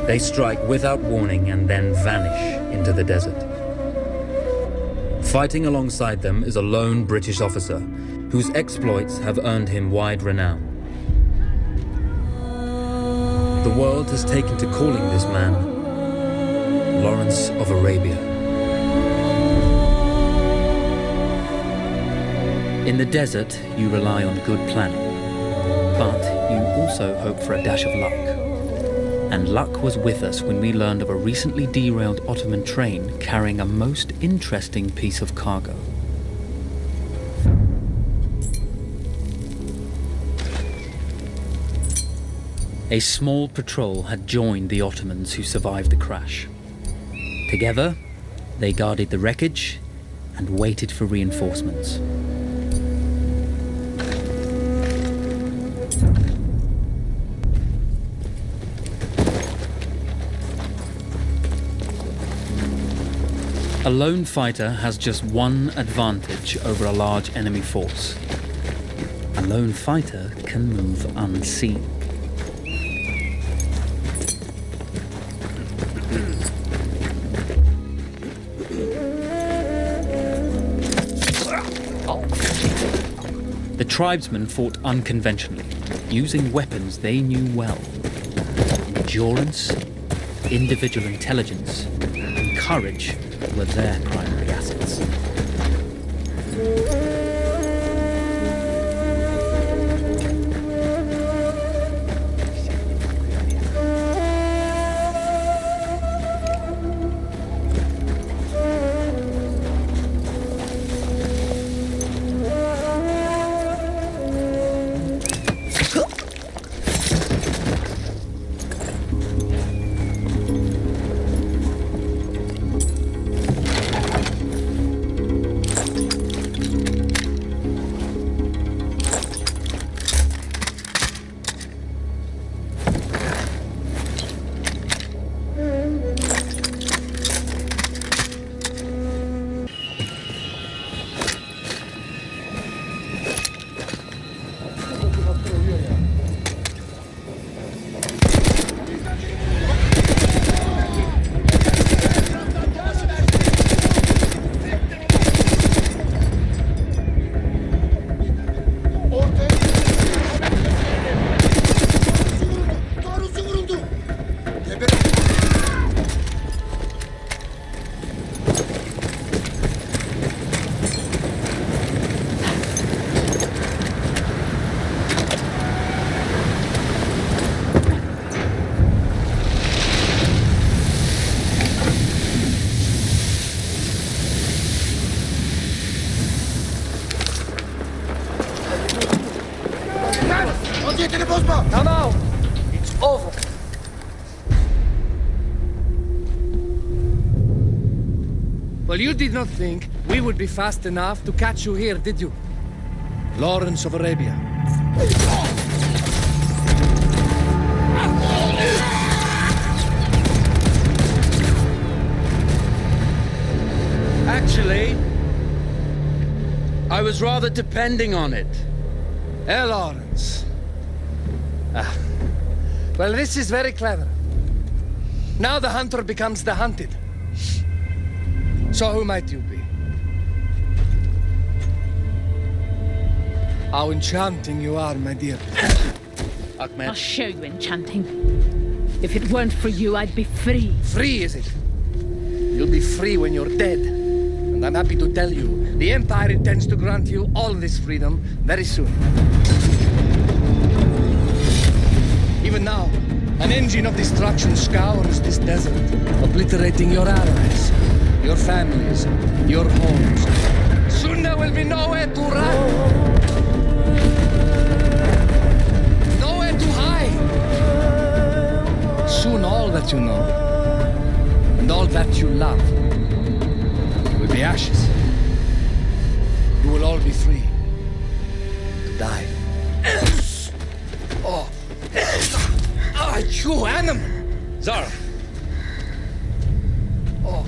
They strike without warning and then vanish into the desert. Fighting alongside them is a lone British officer whose exploits have earned him wide renown. The world has taken to calling this man Lawrence of Arabia. In the desert, you rely on good planning, but you also hope for a dash of luck. And luck was with us when we learned of a recently derailed Ottoman train carrying a most interesting piece of cargo. A small patrol had joined the Ottomans who survived the crash. Together, they guarded the wreckage and waited for reinforcements. A lone fighter has just one advantage over a large enemy force. A lone fighter can move unseen. The tribesmen fought unconventionally, using weapons they knew well. Endurance, individual intelligence, and courage were their primary assets. Now, it's over. Well, you did not think we would be fast enough to catch you here, did you? Lawrence of Arabia. Actually, I was rather depending on it. Lawrence. Well, this is very clever. Now the hunter becomes the hunted. So who might you be? How enchanting you are, my dear. Ahmed. I'll show you enchanting. If it weren't for you, I'd be free. Free, is it? You'll be free when you're dead. And I'm happy to tell you, the Empire intends to grant you all this freedom very soon. Even now, an engine of destruction scours this desert, obliterating your allies, your families, your homes. Soon there will be nowhere to run. Nowhere to hide. Soon all that you know, and all that you love, will be ashes. You will all be free to die. Oh. Ah, you animal! Zara. Oh.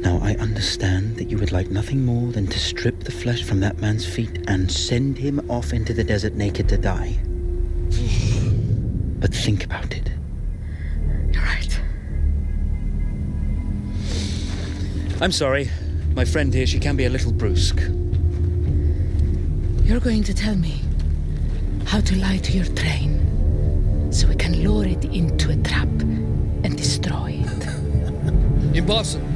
Now I understand that you would like nothing more than to strip the flesh from that man's feet and send him off into the desert naked to die. But think about it. You're right. I'm sorry. My friend here, she can be a little brusque. You're going to tell me how to lie to your train so we can lure it into a trap and destroy it. Impossible.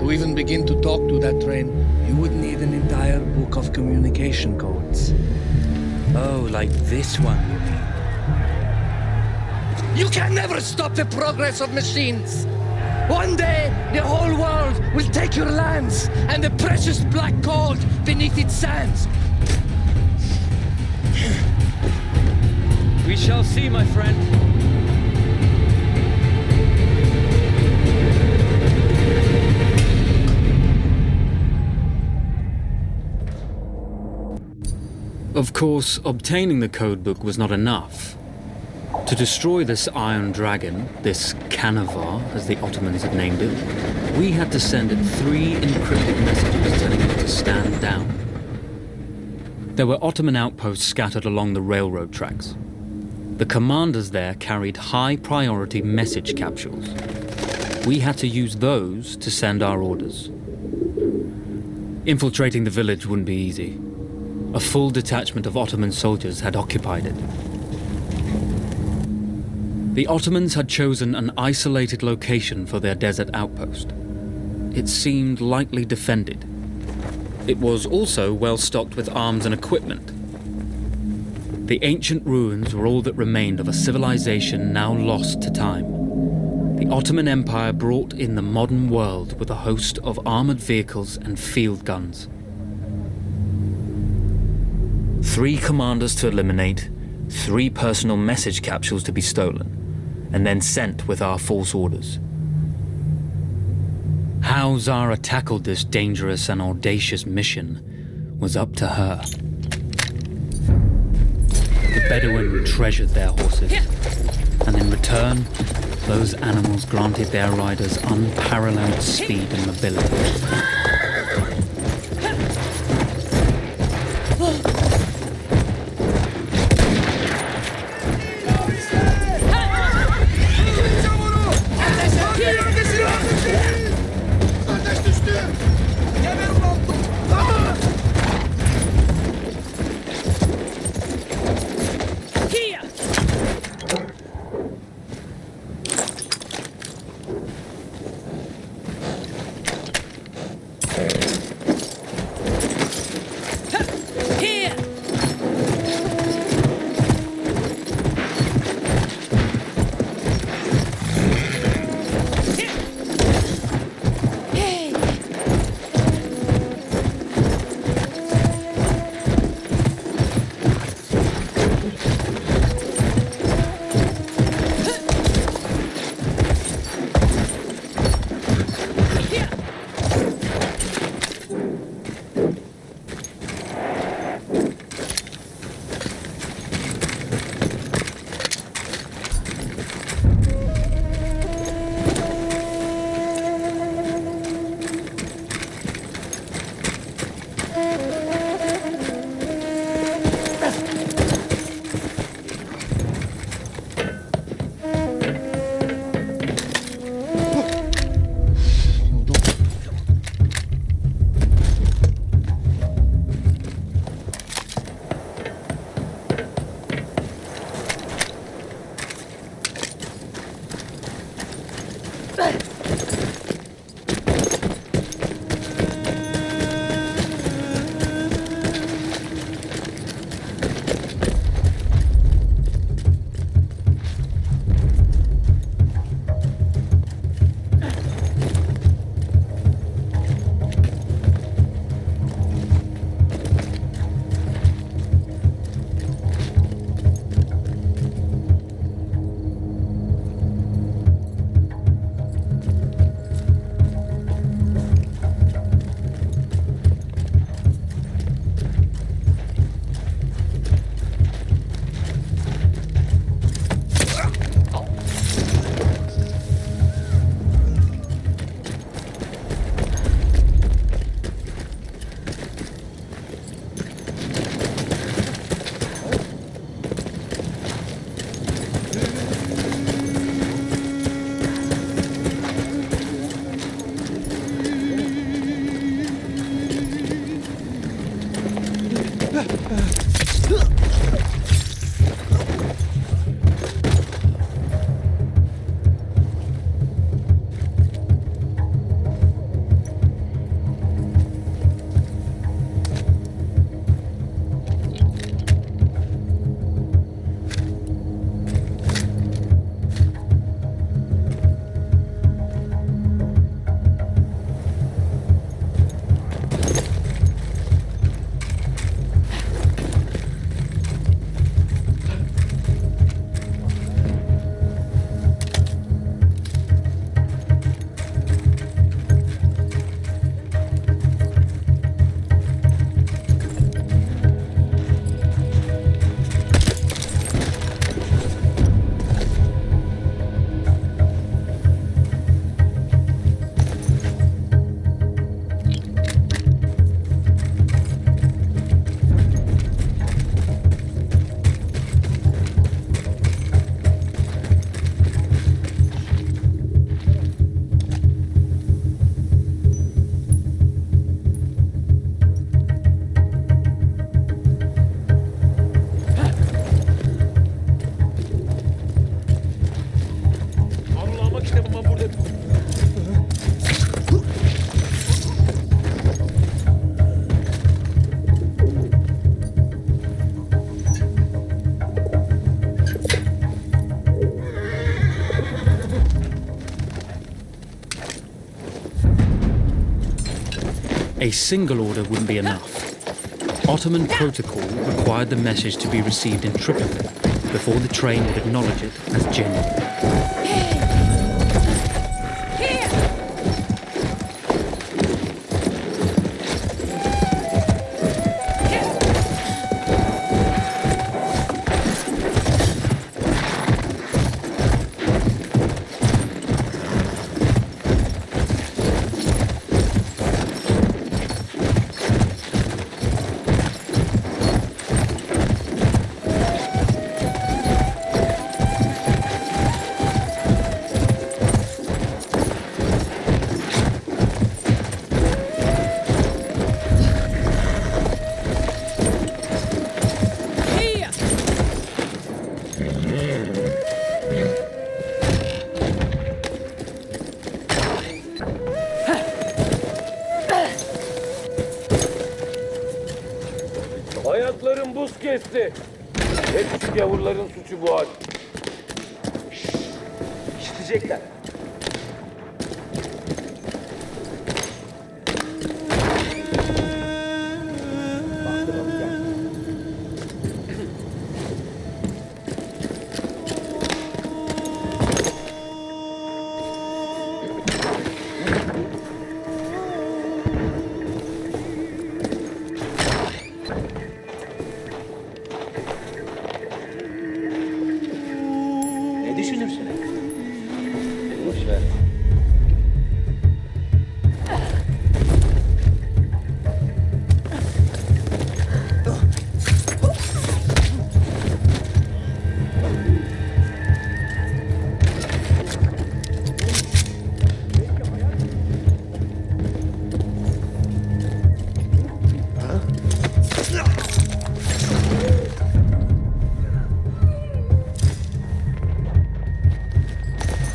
To even begin to talk to that train, you would need an entire book of communication codes. Oh, like this one, you mean? You can never stop the progress of machines. One day, the whole world will take your lands and the precious black gold beneath its sands. We shall see, my friend. Of course, obtaining the codebook was not enough. To destroy this Iron Dragon, this Canavar, as the Ottomans had named it, we had to send it 3 encrypted messages telling it to stand down. There were Ottoman outposts scattered along the railroad tracks. The commanders there carried high-priority message capsules. We had to use those to send our orders. Infiltrating the village wouldn't be easy. A full detachment of Ottoman soldiers had occupied it. The Ottomans had chosen an isolated location for their desert outpost. It seemed lightly defended. It was also well stocked with arms and equipment. The ancient ruins were all that remained of a civilization now lost to time. The Ottoman Empire brought in the modern world with a host of armored vehicles and field guns. 3 commanders to eliminate, 3 personal message capsules to be stolen, and then sent with our false orders. How Zara tackled this dangerous and audacious mission was up to her. The Bedouin treasured their horses, and in return, those animals granted their riders unparalleled speed and mobility. A single order wouldn't be enough. Ottoman protocol required the message to be received in triplicate before the train would acknowledge it as genuine. Ayaklarım buz kesti. Hepsi gavurların suçu bu hal. İşitecekler. Ne düşünürsün? Boş ver.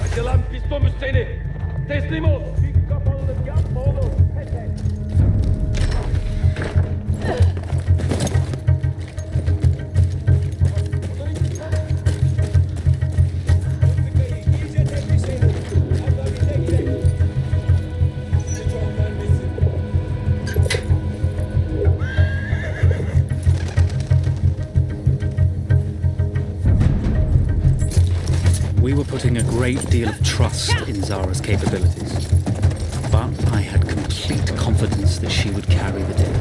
Hadi lan pistomüs seni. Teslim ol. Bir kapalılık yapma oğlum. We were putting a great deal of trust in Zara's capabilities, but I had complete confidence that she would carry the day.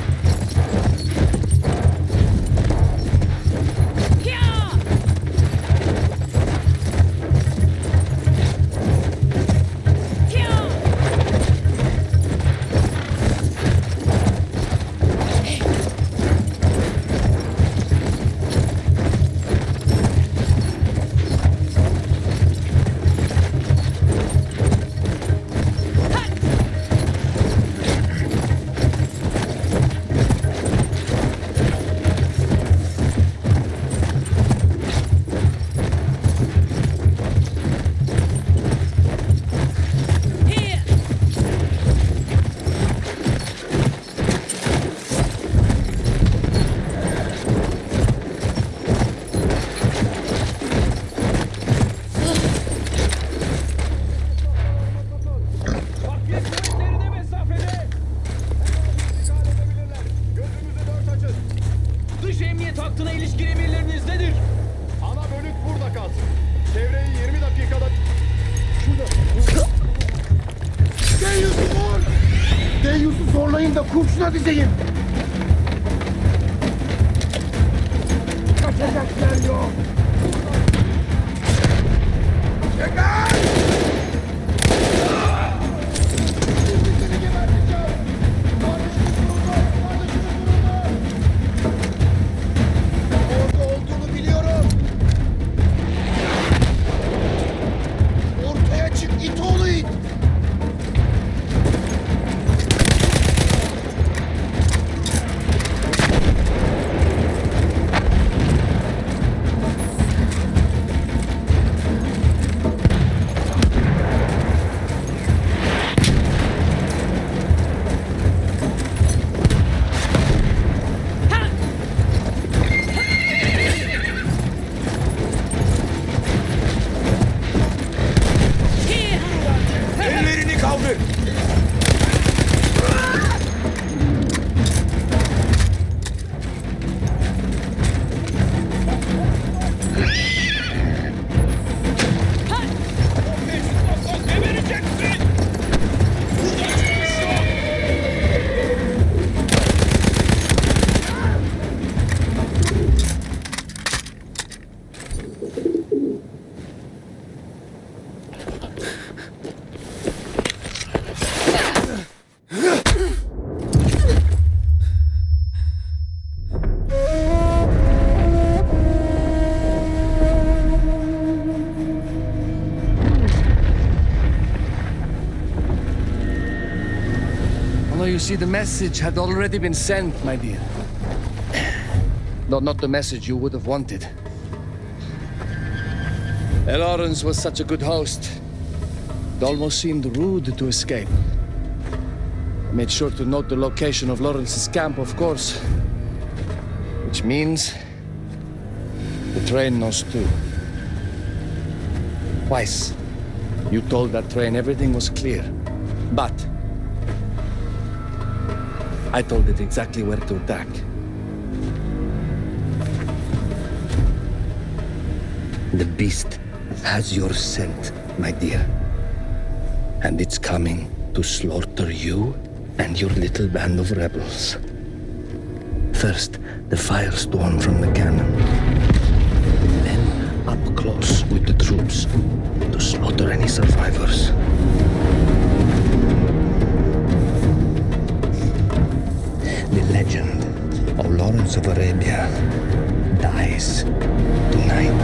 Dış emniyet hattına ilişkin emirleriniz nedir? Ana bölük burada kalsın. Çevreyi 20 dakikada... Şurada. Deyyus'u vur! Deyyus'u zorlayın da kurşuna dizeyim. Kaçacak yer yok. Çekil! Seni geberteceğim. Kardeşimiz vuruldu. Kardeşimiz vuruldu. Orada olduğunu biliyorum. Ortaya çık it oğlu it. Although you see, the message had already been sent, my dear. Though not the message you would have wanted. Lawrence was such a good host. It almost seemed rude to escape. I made sure to note the location of Lawrence's camp, of course. Which means the train knows too. Twice, you told that train everything was clear. But I told it exactly where to attack. The beast has your scent, my dear. And it's coming to slaughter you and your little band of rebels. First, the firestorm from the cannon. Then, up close with the troops to slaughter any survivors. The legend of Lawrence of Arabia dies tonight.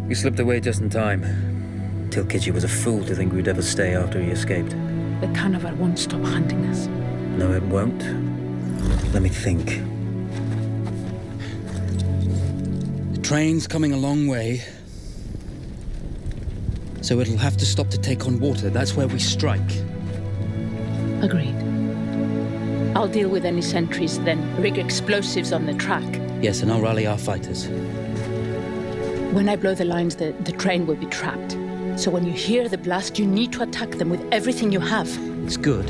You slipped away just in time. Tilkitchi was a fool to think we'd ever stay after he escaped. The carnival won't stop hunting us. No, it won't. Let me think. The train's coming a long way. So it'll have to stop to take on water. That's where we strike. Agreed. I'll deal with any sentries, then rig explosives on the track. Yes, and I'll rally our fighters. When I blow the lines, the train will be trapped. So when you hear the blast, you need to attack them with everything you have. It's good.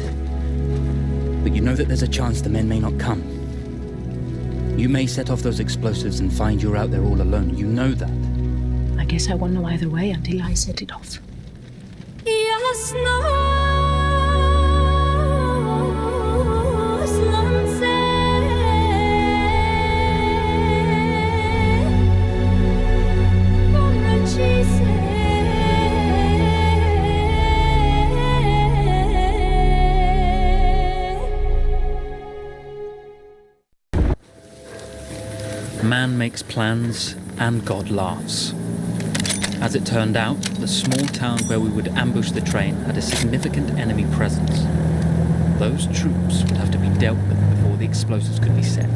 But you know that there's a chance the men may not come. You may set off those explosives and find you're out there all alone. You know that. I guess I won't know either way until I set it off. Man makes plans, and God laughs. As it turned out, the small town where we would ambush the train had a significant enemy presence. Those troops would have to be dealt with before the explosives could be set.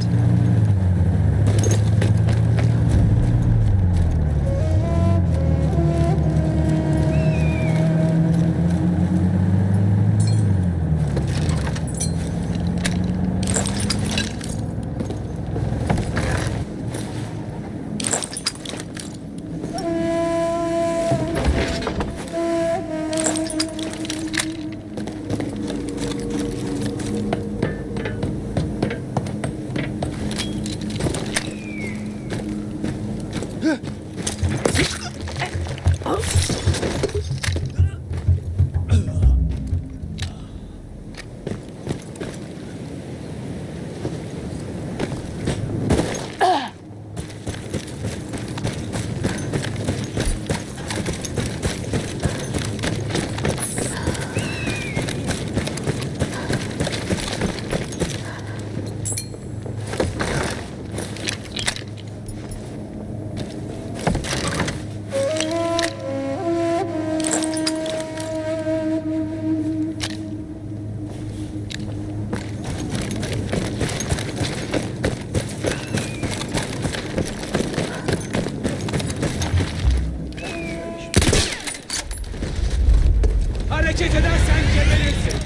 Hareket edersen geberirsin.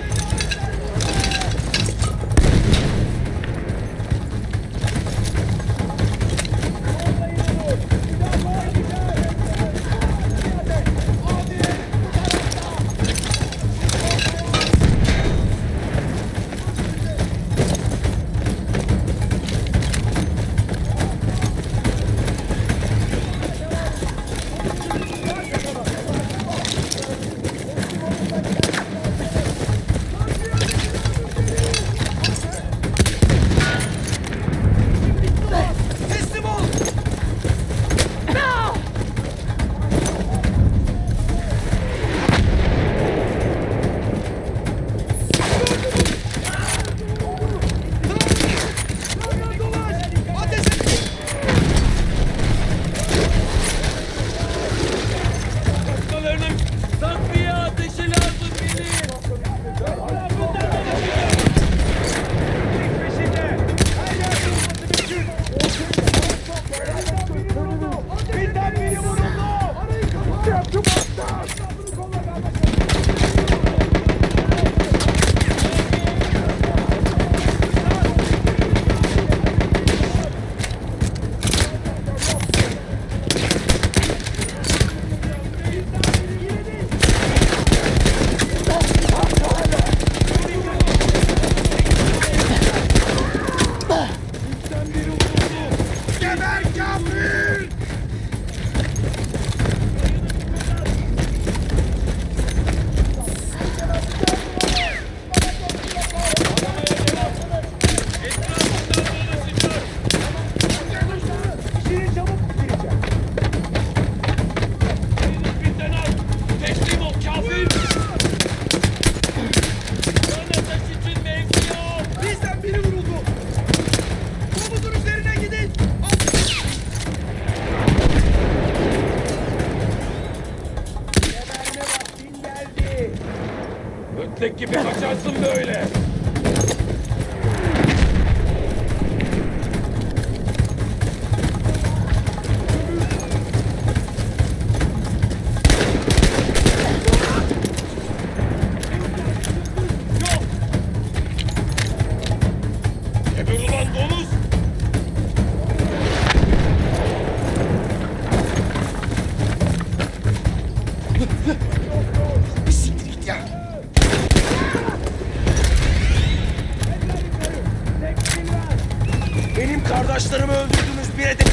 Geber kafir! İşini çabuk bitireceğim. Bizden al! Teslim ol kafir! Ön ateş için mevki yok! Bizden biri vuruldu. Komutun üzerine gidin. Geberme vaktin geldi. Ötlek gibi kaçarsın böyle! Yok! Geber ulan domuz! Bir siktir git ya. Benim kardeşlerimi öldürdünüz bir edep.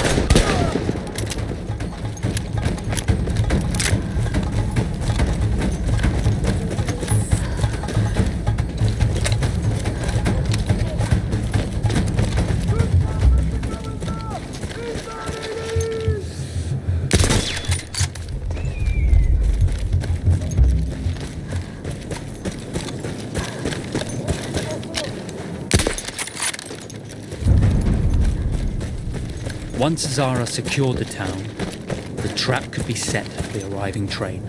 Once Zara secured the town, the trap could be set for the arriving train.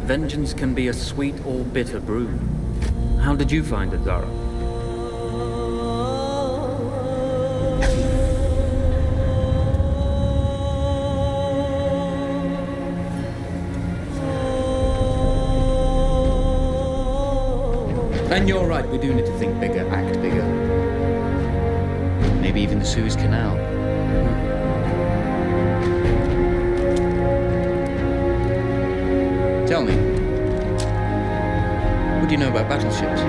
vengeance can be a sweet or bitter brew. How did you find it, Zara? And you're right, we do need to think bigger, act bigger. Maybe even the Suez Canal. Tell me, what do you know about battleships?